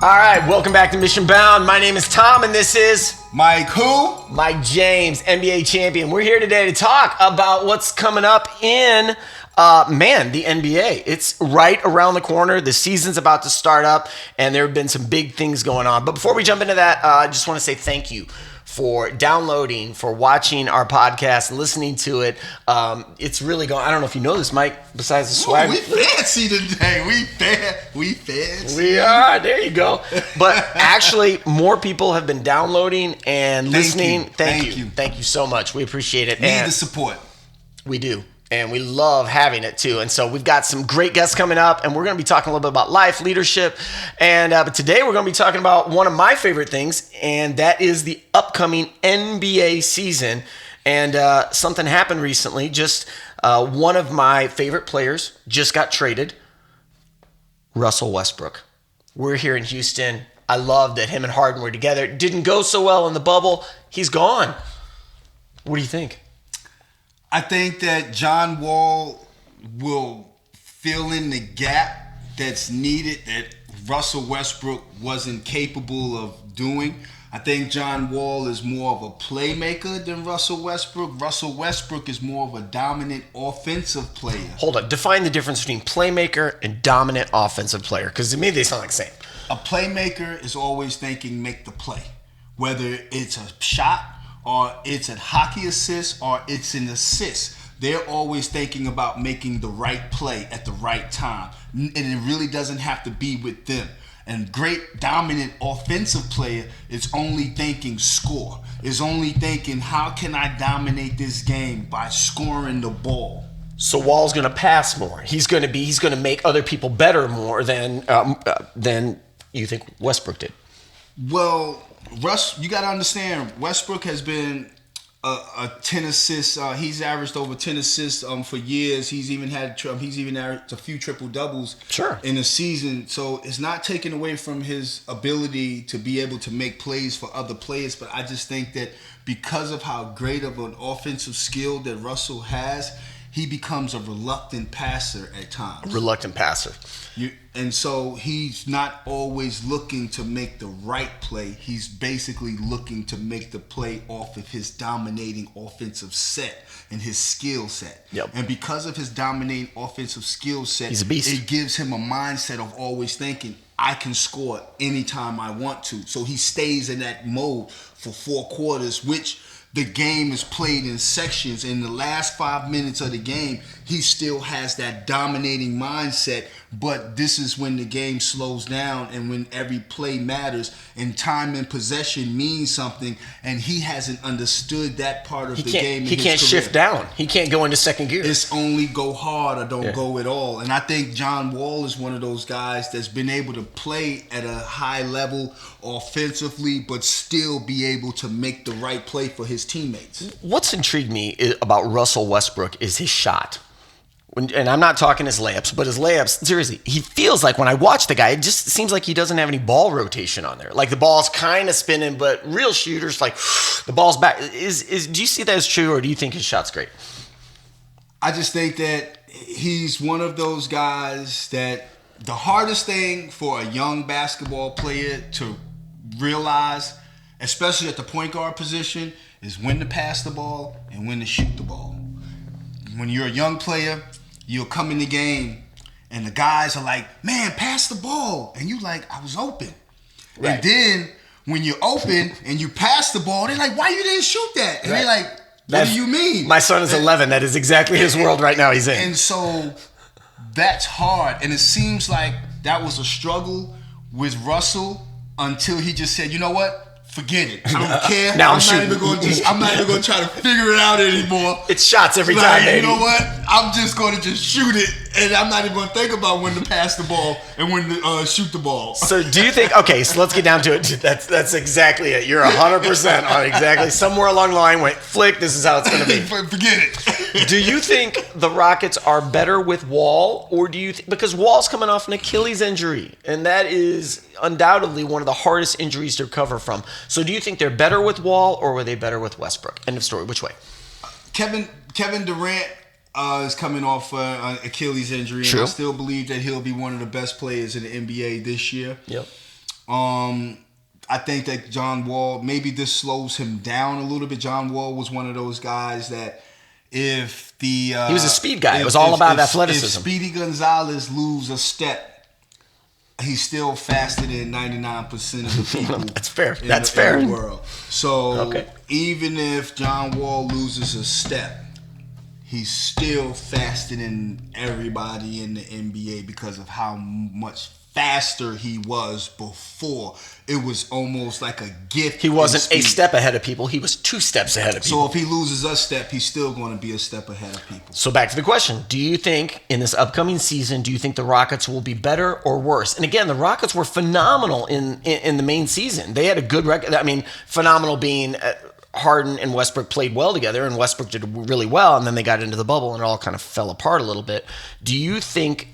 All right, welcome back to Mission Bound. My name is Tom, and this is Mike who? Mike James, NBA champion. We're here today to talk about what's coming up in, the NBA. It's right around the corner. The season's about to start up, and there have been some big things going on. But before we jump into that, I just want to say thank you for downloading, for watching our podcast and listening to it. It's really going. I don't know if you know this, Mike. Besides the swag, we fancy today. We fancy. We are. There you go. But actually, more people have been downloading and listening. Thank you. Thank you so much. We appreciate it. Need the support. We do. And we love having it too. And so we've got some great guests coming up, and we're going to be talking a little bit about life, leadership. And but today we're going to be talking about one of my favorite things, and that is the upcoming NBA season. And something happened recently. Just one of my favorite players just got traded, Russell Westbrook. We're here in Houston. I love that him and Harden were together. It didn't go so well in the bubble. He's gone. What do you think? I think that John Wall will fill in the gap that's needed that Russell Westbrook wasn't capable of doing. I think John Wall is more of a playmaker than Russell Westbrook. Russell Westbrook is more of a dominant offensive player. Hold on. Define the difference between playmaker and dominant offensive player, because to me they sound like the same. A playmaker is always thinking make the play, whether it's a shot or it's a hockey assist, or it's an assist. They're always thinking about making the right play at the right time. And it really doesn't have to be with them. And great dominant offensive player is only thinking score. Is only thinking, how can I dominate this game by scoring the ball? So Wall's going to pass more. He's going to make other people better more than you think Westbrook did. Well, Russ, you got to understand, Westbrook has been a 10 assists. He's averaged over 10 assists for years. He's even averaged a few triple doubles in a season. So it's not taken away from his ability to be able to make plays for other players. But I just think that because of how great of an offensive skill that Russell has, he becomes a reluctant passer at times. Reluctant passer. And so he's not always looking to make the right play. He's basically looking to make the play off of his dominating offensive set and his skill set. Yep. And because of his dominating offensive skill set, he's a beast. It gives him a mindset of always thinking, I can score anytime I want to. So he stays in that mode for 4 quarters, which the game is played in sections. In the last 5 minutes of the game, he still has that dominating mindset. But this is when the game slows down and when every play matters and time and possession means something. And he hasn't understood that part of the game. He can't shift down. He can't go into second gear. It's only go hard or don't go at all. And I think John Wall is one of those guys that's been able to play at a high level offensively, but still be able to make the right play for his teammates. What's intrigued me about Russell Westbrook is his shot. And I'm not talking his layups, but his layups, seriously, he feels like when I watch the guy, it just seems like he doesn't have any ball rotation on there. Like the ball's kind of spinning, but real shooters, like the ball's back. Do you see that as true, or do you think his shot's great? I just think that he's one of those guys that the hardest thing for a young basketball player to realize, especially at the point guard position, is when to pass the ball and when to shoot the ball. When you're a young player, you'll come in the game and the guys are like, man, pass the ball. And you like, I was open. Right. And then when you're open and you pass the ball, they're like, why you didn't shoot that? And they're like, what do you mean? My son is 11. That is exactly his world right now he's in. And so that's hard. And it seems like that was a struggle with Russell until he just said, you know what? forget it. I don't care. Now I'm not even going to try to figure it out anymore. It's shots every Like, time, baby. you know what? I'm just going to just shoot it, and I'm not even going to think about when to pass the ball and when to shoot the ball. So do you think, okay, so let's get down to it. That's exactly it. You're 100% on exactly. Somewhere along the line went, flick, this is how it's going to be. Forget it. Do you think the Rockets are better with Wall, or do you because Wall's coming off an Achilles injury, and that is undoubtedly one of the hardest injuries to recover from. So do you think they're better with Wall, or were they better with Westbrook? End of story. Which way? Kevin Durant is coming off an Achilles injury, True. and I still believe that he'll be one of the best players in the NBA this year. Yep. I think that John Wall, maybe this slows him down a little bit. John Wall was one of those guys that if the... he was a speed guy. It was all about athleticism. If Speedy Gonzalez lose a step, he's still faster than 99% of the people. That's fair. In the world. So Okay. even if John Wall loses a step, he's still faster than everybody in the NBA because of how much faster he was before. It was almost like a gift. He wasn't in a speed. step ahead of people. He was 2 steps ahead of people. So if he loses a step, he's still going to be a step ahead of people. So back to the question. Do you think in this upcoming season, do you think the Rockets will be better or worse? And again, the Rockets were phenomenal in the main season. They had a good record. I mean, phenomenal being Harden and Westbrook played well together, and Westbrook did really well, and then they got into the bubble and it all kind of fell apart a little bit. Do you think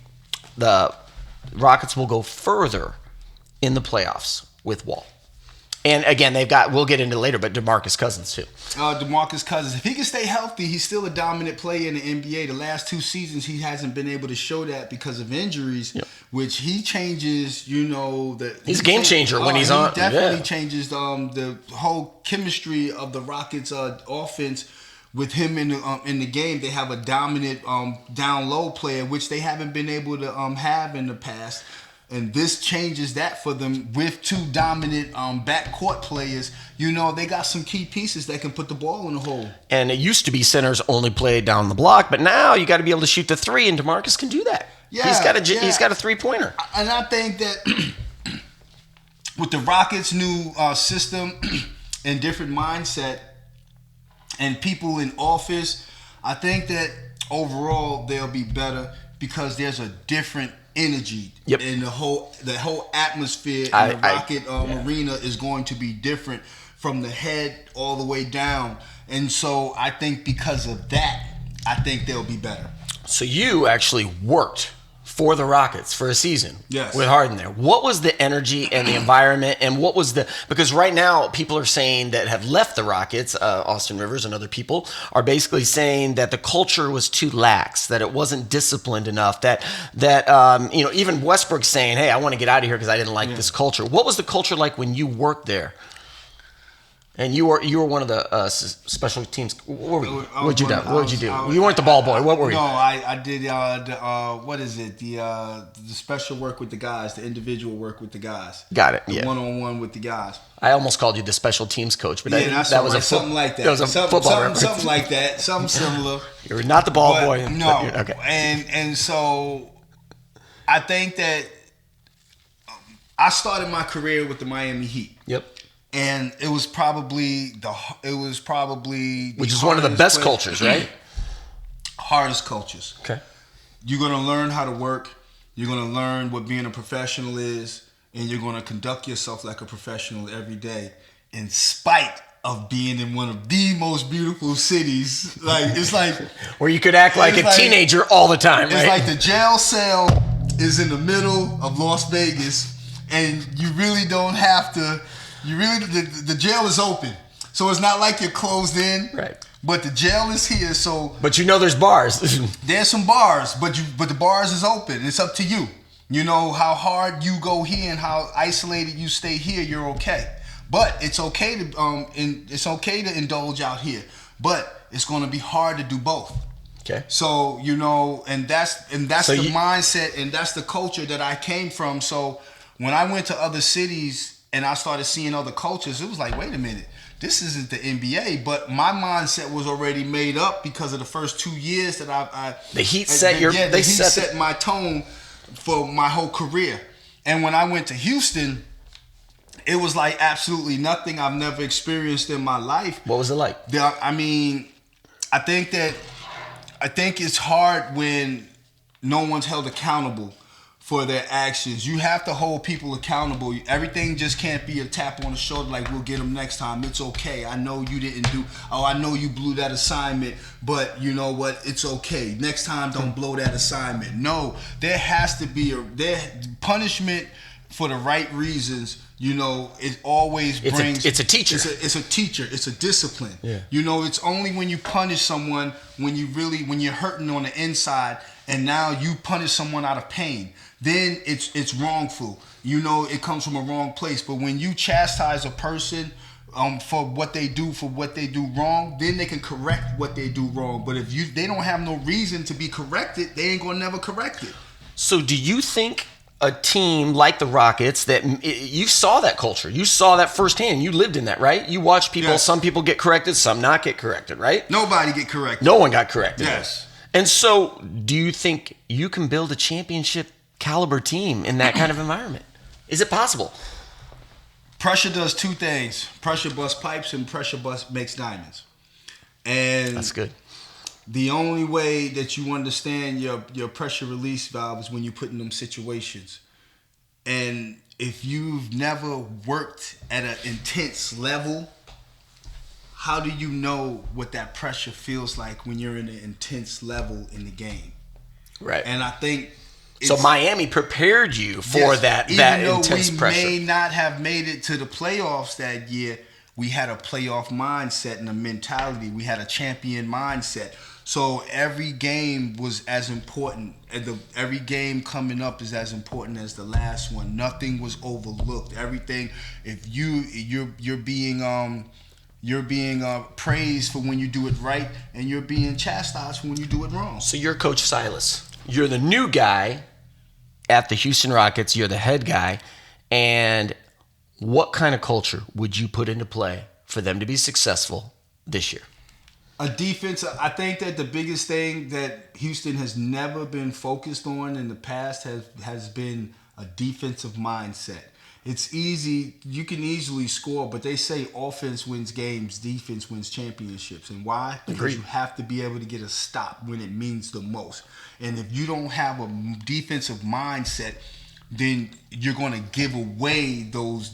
the Rockets will go further in the playoffs with Wall? And again, we'll get into it later, but DeMarcus Cousins too. DeMarcus Cousins, if he can stay healthy, he's still a dominant player in the NBA. The last 2 seasons, he hasn't been able to show that because of injuries, which he changes, He's a game changer when he's on. He definitely changes the whole chemistry of the Rockets' offense. With him in the game, they have a dominant down low player, which they haven't been able to have in the past. And this changes that for them with 2 dominant backcourt players. They got some key pieces that can put the ball in the hole. And it used to be centers only play down the block, but now you got to be able to shoot the 3, and DeMarcus can do that. Yeah, he's got a 3-pointer. And I think that with the Rockets' new system and different mindset and people in office, I think that overall they'll be better because there's a different energy in the whole atmosphere in the Rocket arena is going to be different from the head all the way down. And so I think because of that, I think they'll be better. So you actually worked for the Rockets for a season with Harden there. What was the energy and the environment, and what was because right now people are saying that have left the Rockets, Austin Rivers and other people are basically saying that the culture was too lax, that it wasn't disciplined enough, that even Westbrook's saying, hey, I want to get out of here because I didn't like this culture. What was the culture like when you worked there? And you were one of the special teams. What were you? What did you do? You weren't the ball boy. What were you? No, I did what is it? The special work with the guys, the individual work with the guys. Got it. The one-on-one with the guys. I almost called you the special teams coach, but that was something like that. That was a football reference. Something like that. Something similar. You're not the ball boy. No. Okay. And so I think that I started my career with the Miami Heat. Yep. And it was probably which is one of the best cultures, right? Hardest cultures. Okay. You're gonna learn how to work. You're gonna learn what being a professional is, and you're gonna conduct yourself like a professional every day, in spite of being in one of the most beautiful cities. It's like where you could act like a teenager all the time. It's like the jail cell is in the middle of Las Vegas, and you really don't have to. The jail is open, so it's not like you're closed in. Right. But the jail is here, so. But there's bars. There's some bars, but the bars is open. It's up to you. You know how hard you go here and how isolated you stay here. You're okay, but it's okay to indulge out here. But it's going to be hard to do both. Okay. So and that's the mindset and that's the culture that I came from. So when I went to other cities. And I started seeing other cultures. It was like, wait a minute, this isn't the NBA. But my mindset was already made up because of the first 2 years that the Heat set my tone for my whole career. And when I went to Houston, It was like absolutely nothing I've never experienced in my life. What was it like? I mean, I think it's hard when no one's held accountable for their actions. You have to hold people accountable. Everything just can't be a tap on the shoulder like, we'll get them next time. It's okay. I know you didn't do, I know you blew that assignment, but you know what? It's okay. Next time, don't blow that assignment. No, there has to be punishment for the right reasons. It always brings. It's a teacher. It's a teacher. It's a discipline. Yeah. It's only when you punish someone when you're hurting on the inside, and now you punish someone out of pain. Then it's wrongful. It comes from a wrong place. But when you chastise a person for what they do wrong, then they can correct what they do wrong. But if they don't have no reason to be corrected, they ain't gonna never correct it. So do you think a team like the Rockets, that you saw that culture, you saw that firsthand, you lived in that, right? You watched people, Yes. Some people get corrected, some not get corrected, right? Nobody get corrected. No one got corrected. Yes. And so do you think you can build a championship caliber team in that kind of environment? Is it possible? Pressure does two things. Pressure busts pipes and pressure makes diamonds. And That's good. the only way that you understand your pressure release valve is when you put in them situations. And if you've never worked at an intense level, how do you know what that pressure feels like when you're in an intense level in the game? Right. And I think So Miami prepared you for yes, that intense pressure. Even though we may not have made it to the playoffs that year, we had a playoff mindset and a mentality. We had a champion mindset. So every game was as important. Every game coming up is as important as the last one. Nothing was overlooked. Everything. If you're being praised for when you do it right, and you're being chastised for when you do it wrong. So you're Coach Silas. You're the new guy at the Houston Rockets. You're the head guy. And what kind of culture would you put into play for them to be successful this year? A defense. I think that the biggest thing that Houston has never been focused on in the past has been a defensive mindset. It's easy. You can easily score, but they say offense wins games, defense wins championships. And why? Because Agreed. you have to be able to get a stop when it means the most. And if you don't have a defensive mindset, then you're going to give away those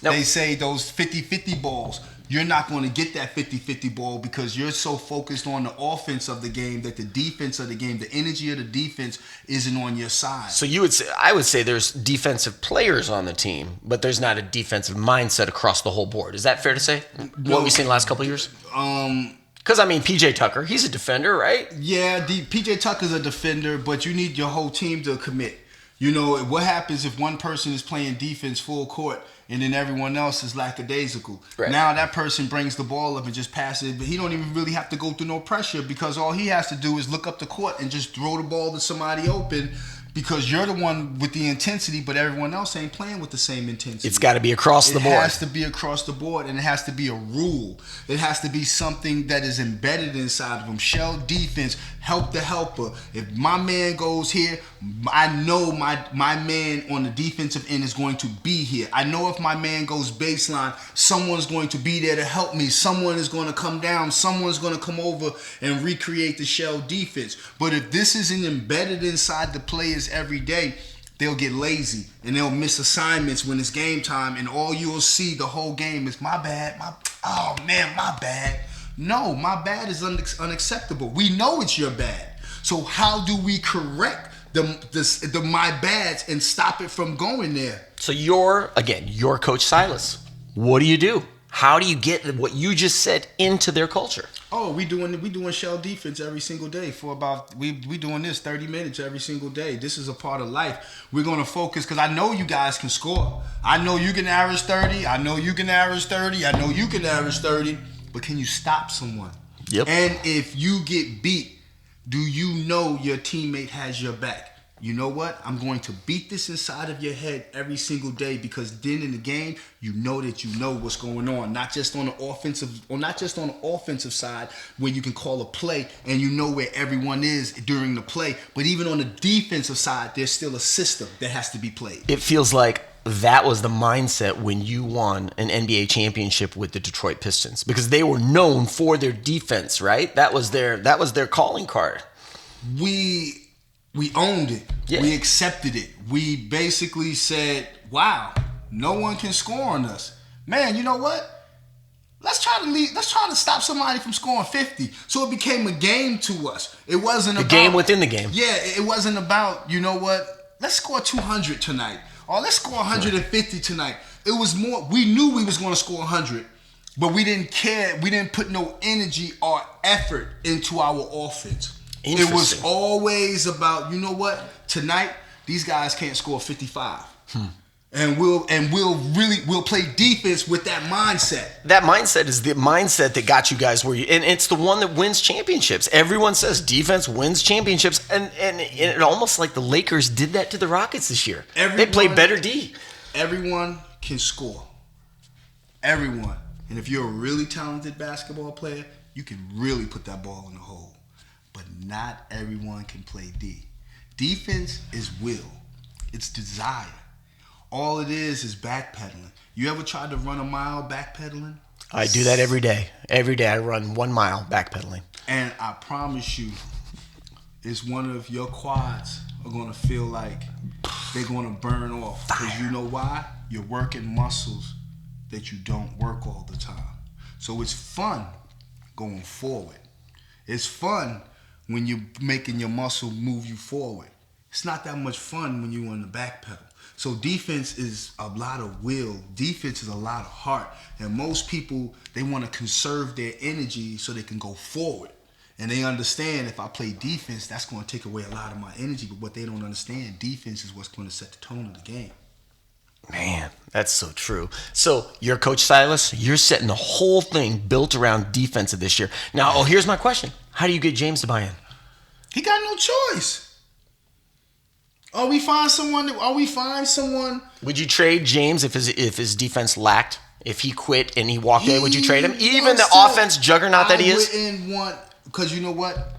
they say those 50-50 balls. You're not going to get that 50-50 ball because you're so focused on the offense of the game that the defense of the game, the energy of the defense isn't on your side. So I would say there's defensive players on the team, but there's not a defensive mindset across the whole board. Is that fair to say? What we've seen the last couple of years? Because, PJ Tucker, he's a defender, right? Yeah, PJ Tucker's a defender, but you need your whole team to commit. What happens if one person is playing defense full court and then everyone else is lackadaisical? Right. Now that person brings the ball up and just passes it, but he don't even really have to go through no pressure because all he has to do is look up the court and just throw the ball to somebody open because you're the one with the intensity, but everyone else ain't playing with the same intensity. It's got to be across the board. It has to be across the board, and it has to be a rule. It has to be something that is embedded inside of them. Shell defense, help the helper. If my man goes here, I know my man on the defensive end is going to be here. I know if my man goes baseline, someone's going to be there to help me. Someone is going to come down. Someone's going to come over and recreate the shell defense. But if this isn't embedded inside the players every day, they'll get lazy and they'll miss assignments when it's game time, and all you'll see the whole game is my bad. My bad. No, my bad is unacceptable. We know it's your bad. So how do we correct the my bads and stop it from going there? So you're Coach Silas. What do you do? How do you get what you just said into their culture? Oh, we doing shell defense every single day for about we doing this 30 minutes every single day. This is a part of life. We're gonna focus because I know you guys can score. I know you can average 30. I know you can average 30. I know you can average 30. But can you stop someone? Yep. And if you get beat, do you know your teammate has your back? You know what? I'm going to beat this inside of your head every single day because then in the game, you know that you know what's going on. Not just on the offensive side where you can call a play and you know where everyone is during the play, but even on the defensive side, there's still a system that has to be played. It feels like that was the mindset when you won an NBA championship with the Detroit Pistons, because they were known for their defense, right? That was their calling card. We owned it. Yeah. We accepted it. We basically said, wow, no one can score on us. Man, you know what? Let's try to stop somebody from scoring 50. So it became a game to us. It wasn't about... A game within the game. Yeah, it wasn't about, you know what? Let's score 200 tonight. Or let's score 150 tonight. It was more... We knew we was going to score 100, but we didn't care. We didn't put no energy or effort into our offense. It was always about, you know what? Tonight, these guys can't score 55. And we'll play defense with that mindset. That mindset is the mindset that got you guys where you, and it's the one that wins championships. Everyone says defense wins championships, and it almost like the Lakers did that to the Rockets this year. They played better D. Everyone can score. Everyone. And if you're a really talented basketball player, you can really put that ball in the hole. But not everyone can play D. Defense is will. It's desire. All it is backpedaling. You ever tried to run a mile backpedaling? I do that every day. Every day I run 1 mile backpedaling. And I promise you, it's one of your quads are going to feel like they're going to burn off. Because you know why? You're working muscles that you don't work all the time. So it's fun going forward. It's fun when you're making your muscle move you forward. It's not that much fun when you're on the back pedal. So defense is a lot of will. Defense is a lot of heart. And most people, they want to conserve their energy so they can go forward. And they understand if I play defense, that's going to take away a lot of my energy. But what they don't understand, defense is what's going to set the tone of the game. Man, that's so true. So you're Coach Silas. You're setting the whole thing built around defensive this year. Now, here's my question. How do you get James to buy in? He got no choice. Or we find someone. Would you trade James if his defense lacked? If he quit and he walked away, would you trade him? Even the offense juggernaut that he is? I wouldn't want, because you know what?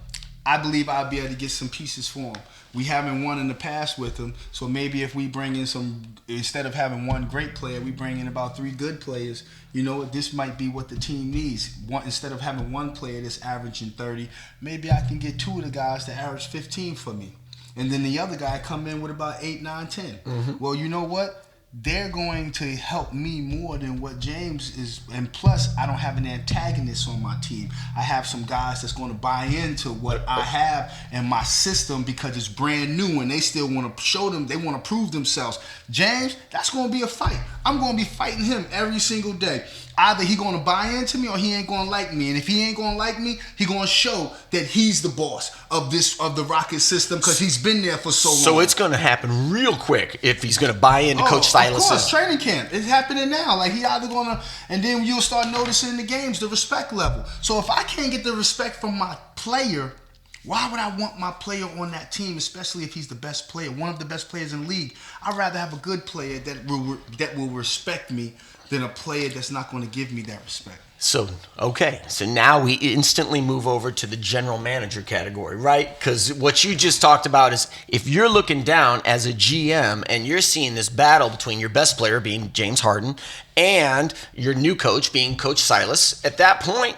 I believe I'll be able to get some pieces for him. We haven't won in the past with him, so maybe if we bring in instead of having one great player, we bring in about 3 good players. You know what? This might be what the team needs. Instead of having one player that's averaging 30, maybe I can get 2 of the guys that average 15 for me. And then the other guy come in with about 8, 9, 10. Mm-hmm. Well, you know what? They're going to help me more than what James is. And plus, I don't have an antagonist on my team. I have some guys that's going to buy into what I have in my system because it's brand new and they still want to show them, they want to prove themselves. James, that's going to be a fight. I'm going to be fighting him every single day. Either he going to buy into me or he ain't going to like me. And if he ain't going to like me, he going to show that he's the boss of the Rocket system because he's been there for so long. So it's going to happen real quick if he's going to buy into Coach Silas. Of course, training camp. It's happening now. Like he either going to, and then you'll start noticing in the games the respect level. So if I can't get the respect from my player, why would I want my player on that team, especially if he's the best player, one of the best players in the league? I'd rather have a good player that will respect me than a player that's not going to give me that respect. So now we instantly move over to the general manager category, right? Because what you just talked about is if you're looking down as a GM and you're seeing this battle between your best player being James Harden and your new coach being Coach Silas, at that point,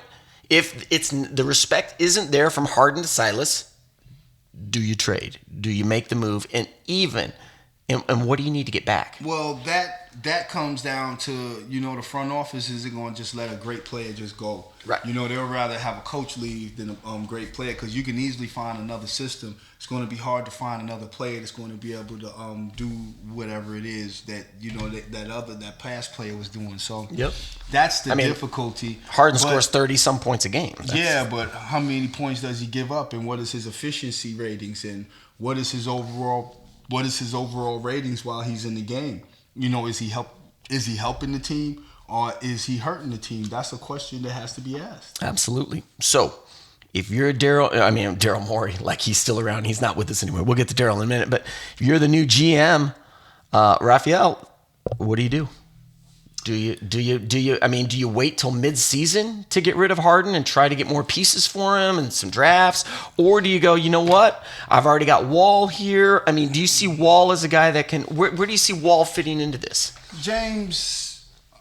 if the respect isn't there from Harden to Silas, do you trade? Do you make the move? And what do you need to get back? Well, that comes down to, the front office isn't going to just let a great player just go. Right. They'll rather have a coach leave than a great player because you can easily find another system. It's going to be hard to find another player that's going to be able to do whatever it is that, that past player was doing. So yep. That's the difficulty. Harden scores 30-some points a game. But how many points does he give up and what is his efficiency ratings and what is his overall ratings while he's in the game? Is he helping the team or is he hurting the team? That's a question that has to be asked. Absolutely. So if you're Daryl Morey, like he's still around, he's not with us anymore. We'll get to Daryl in a minute, but if you're the new GM, Raphael, what do you do? Do you? I mean, do you wait till mid-season to get rid of Harden and try to get more pieces for him and some drafts, or do you go, you know what? I've already got Wall here. I mean, do you see Wall as a guy that can? Where do you see Wall fitting into this?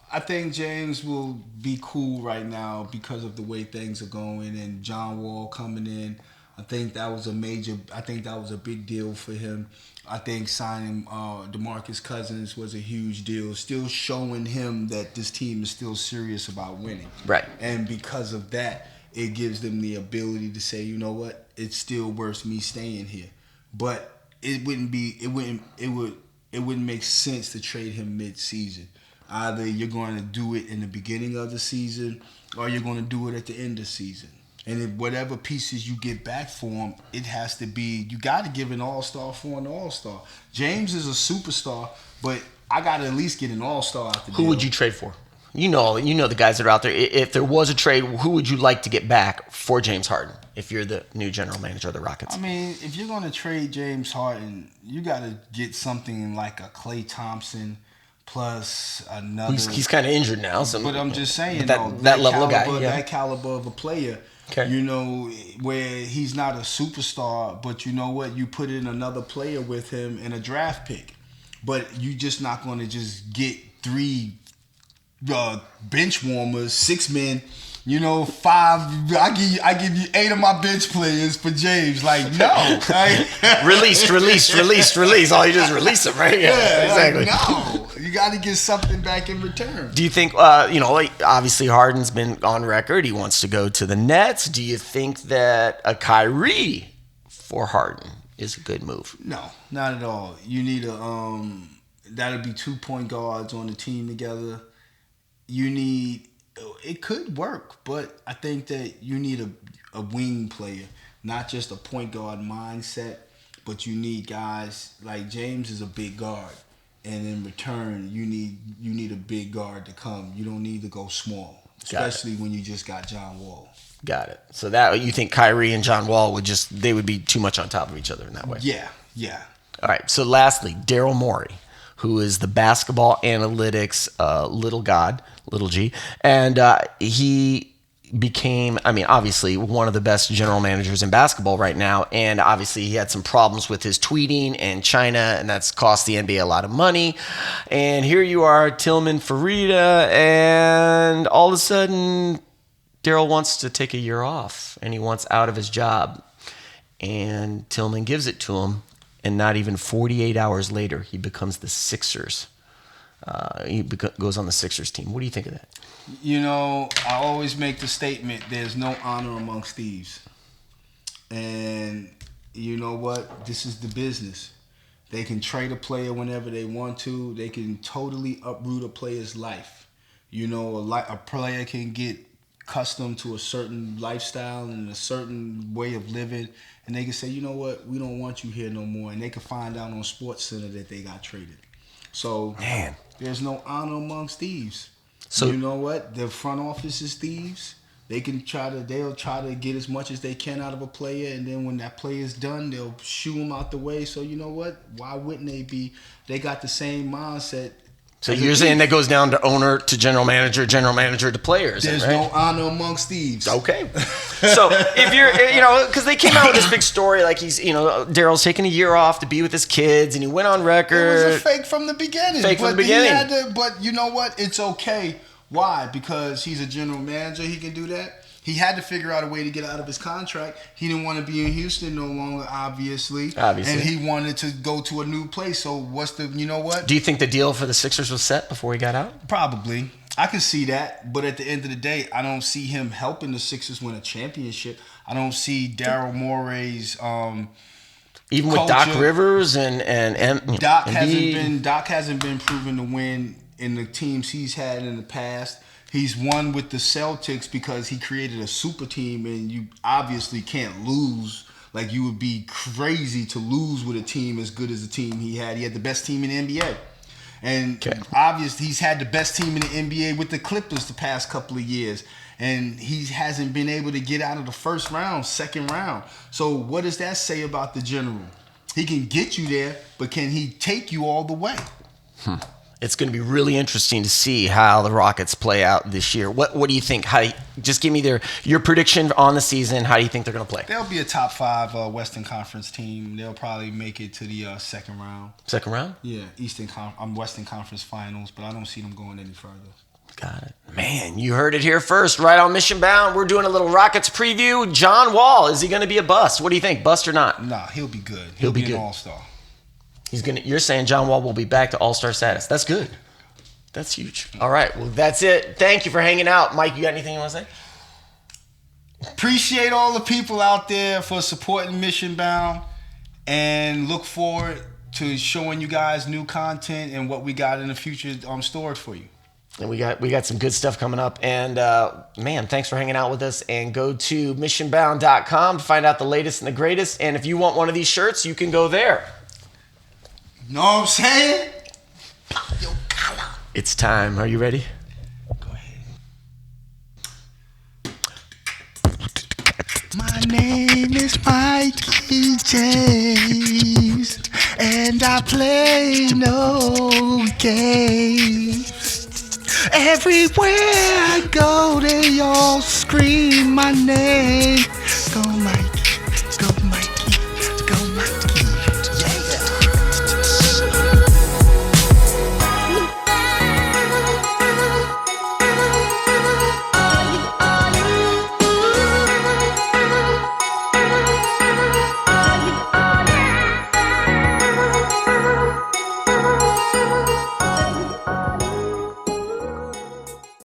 I think James will be cool right now because of the way things are going, and John Wall coming in. I think that was a big deal for him. I think signing DeMarcus Cousins was a huge deal, still showing him that this team is still serious about winning. Right. And because of that, it gives them the ability to say, you know what, it's still worth me staying here. But it wouldn't make sense to trade him mid-season. Either you're going to do it in the beginning of the season or you're going to do it at the end of the season. And if whatever pieces you get back for him, it has to be, you got to give an all-star for an all-star. James is a superstar, but I got to at least get an all-star out the deal. Who would you trade for? You know the guys that are out there. If there was a trade, who would you like to get back for James Harden if you're the new general manager of the Rockets? I mean, if you're going to trade James Harden, you got to get something like a Klay Thompson plus another. He's kind of injured now. So, but I'm just saying, that level of guy. Yeah. That caliber of a player. Okay. You know, where he's not a superstar, but you know what? You put in another player with him and a draft pick. But you just not going to just get 3 bench warmers, 6 men, 5. I give you 8 of my bench players for James. Like, no. Released. All you do is release them, right? Yeah, exactly. Like, no. You got to get something back in return. Do you think, obviously Harden's been on record. He wants to go to the Nets. Do you think that a Kyrie for Harden is a good move? No, not at all. You need that'll be 2 point guards on the team together. It could work, but I think that you need a wing player, not just a point guard mindset, but you need guys like James is a big guard. And in return, you need a big guard to come. You don't need to go small, especially when you just got John Wall. Got it. So that you think Kyrie and John Wall would be too much on top of each other in that way? Yeah. All right. So lastly, Daryl Morey, who is the basketball analytics little god, little G, and he became, obviously one of the best general managers in basketball right now. And obviously he had some problems with his tweeting and China, and that's cost the NBA a lot of money. And here you are, Tillman Fertitta, and all of a sudden Daryl wants to take a year off and he wants out of his job. And Tillman gives it to him. And not even 48 hours later, he becomes the Sixers. Goes on the Sixers team. What do you think of that? I always make the statement, there's no honor amongst thieves. And you know what? This is the business. They can trade a player whenever they want to. They can totally uproot a player's life. A player can get accustomed to a certain lifestyle and a certain way of living, and they can say, you know what? We don't want you here no more. And they can find out on SportsCenter that they got traded. So, there's no honor amongst thieves. So you know what? The front office is thieves. They'll try to get as much as they can out of a player, and then when that player is done, they'll shoo him out the way. So you know what? Why wouldn't they be? They got the same mindset. So you're saying that goes down to owner to general manager to players. There's right? no honor amongst thieves. Okay. So if you're, because they came out with this big story, like Daryl's taking a year off to be with his kids, and he went on record. It was a fake from the beginning. But you know what? It's okay. Why? Because he's a general manager. He can do that. He had to figure out a way to get out of his contract. He didn't want to be in Houston no longer, obviously. And he wanted to go to a new place. So you know what? Do you think the deal for the Sixers was set before he got out? Probably. I can see that. But at the end of the day, I don't see him helping the Sixers win a championship. I don't see Daryl Morey's even with Doc Rivers and Doc hasn't been proven to win in the teams he's had in the past. He's won with the Celtics because he created a super team, and you obviously can't lose. Like, you would be crazy to lose with a team as good as the team he had. He had the best team in the NBA. And obviously he's had the best team in the NBA with the Clippers the past couple of years. And he hasn't been able to get out of the first round, second round. So what does that say about the general? He can get you there, but can he take you all the way? It's going to be really interesting to see how the Rockets play out this year. What do you think? Just give me your prediction on the season. How do you think they're going to play? They'll be a top 5 Western Conference team. They'll probably make it to the second round. Second round? Yeah, Western Conference Finals, but I don't see them going any further. Got it. Man, you heard it here first, right on Mission Bound. We're doing a little Rockets preview. John Wall, is he going to be a bust? What do you think, bust or not? Nah, he'll be good. He'll be an good. all-star. You're saying John Wall will be back to all-star status. That's good. That's huge. All right, well, that's it. Thank you for hanging out. Mike, you got anything you want to say? Appreciate all the people out there for supporting Mission Bound, and look forward to showing you guys new content and what we got in the future stored for you. And we got some good stuff coming up. And man, thanks for hanging out with us. And go to missionbound.com to find out the latest and the greatest. And if you want one of these shirts, you can go there. Know what I'm saying? It's time. Are you ready? Go ahead. My name is Mikey James, and I play no games. Everywhere I go, they all scream my name.